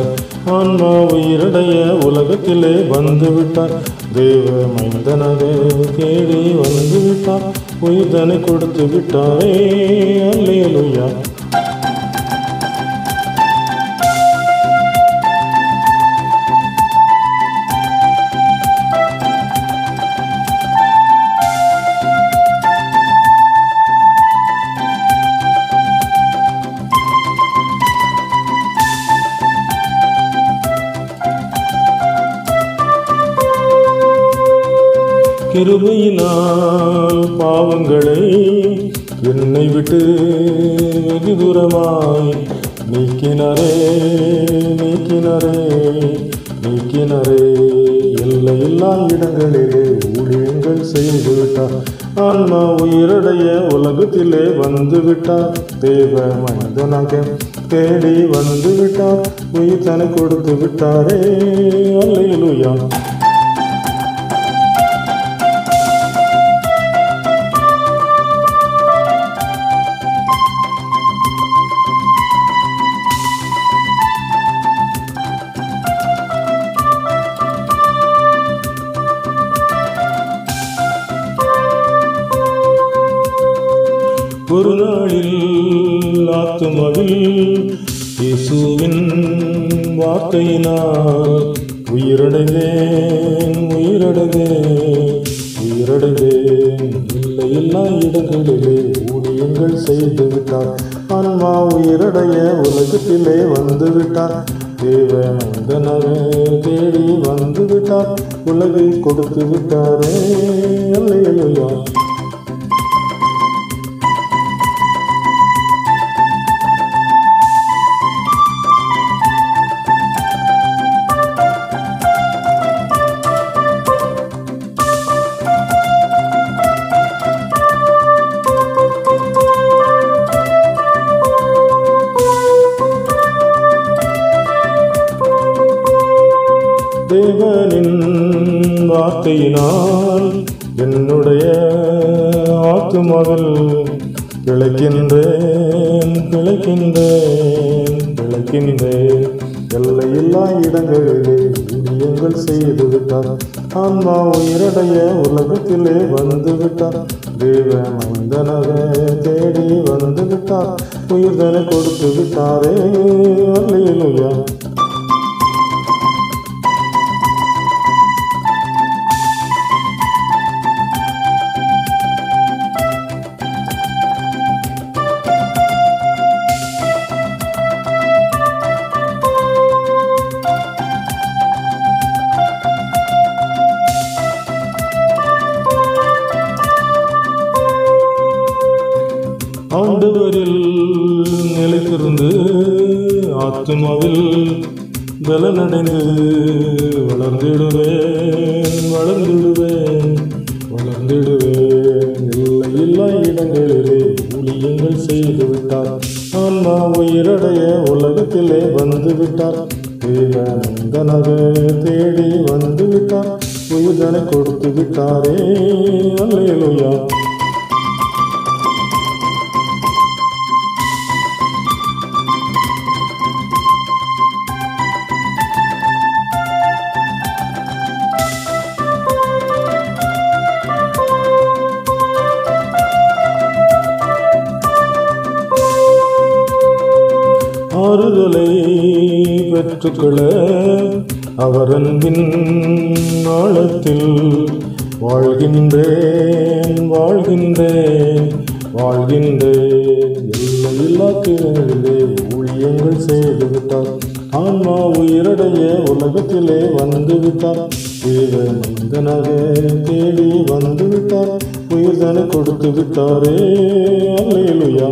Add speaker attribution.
Speaker 1: விட்டார். ஆன்மா உயிரடைய உலகத்திலே வந்து விட்டார். தேவ மைந்தனாக தேடி வந்து விட்டார். உயிர்தனை கொடுத்து விட்டாரே. அல்லேலூயா. கிருபையினால் பாவங்களை என்னை விட்டு வெகு தூரமாய் நீக்கினரே நீக்கினரே நீக்கினரே. எல்லையில்லா இடங்களிலே ஊழியங்கள் செய்து விட்டார். ஆன்மா உயிரடைய உலகத்திலே வந்து விட்டார். தேவ மனிதனாக தேடி வந்து விட்டார். உயிர் தனை கொடுத்து விட்டாரே. அல்லேலூயா. ஒரு நாளில் ஆத்துமாவில் இயேசுவின் வார்த்தையினால் உயிரடைந்தேன் உயிரடைந்தேன் உயிரடைந்தேன். இல்லையில்லா இடங்களிலே ஊழியங்கள் செய்து விட்டார். ஆன்மா உயிரடைய உலகத்திலே வந்து விட்டார். தேவ மனிதனாக தேடி வந்து விட்டார். உலகை கொடுத்து விட்டாரே. அல்லேலூயா. தேவனின் வார்த்தையினால் என்னுடைய ஆத்துமாவில் பிழைக்கின்றேன் பிழைக்கின்றேன் பிழைக்கின்றேன். எல்லையில்லா இடங்களிலே ஊழியங்கள் செய்து விட்டார். ஆன்மா உயிரடைய உலகத்திலே வந்து விட்டார். தேவ மைந்தனாக தேடி வந்து விட்டார். உயிர்தனை கொடுத்து விட்டாரே. அல்லேலூயா. ஆண்டவரில் நிலைத்திருந்து ஆத்துமாவில் பலனடைந்து வளர்ந்திடுவேன் வளர்ந்திடுவேன் வளர்ந்திடுவேன். இல்லையில்லா இடங்களிலே ஊழியங்கள் செய்து விட்டார். ஆன்மா உயிரடைய உலகத்திலே வந்து விட்டார். தேவ மனிதனாக தேடி வந்து விட்டார். உயிர்தனை கொடுத்து விட்டாரே. அல்லேலூயா. ஆறுதலை பெற்றுக்கொள்ள அவர் அன்பின் ஆழத்தில் வாழ்கின்றேன் வாழ்கின்றேன் வாழ்கின்றேன். எல்லையில்லா இடங்களிலே ஊழியங்கள் செய்து விட்டார். ஆன்மா உயிரடைய உலகத்திலே வந்து விட்டார். தேவ மனிதனாக தேடி வந்து விட்டார். உயிர்தனை கொடுத்து விட்டாரே. அல்லேலூயா.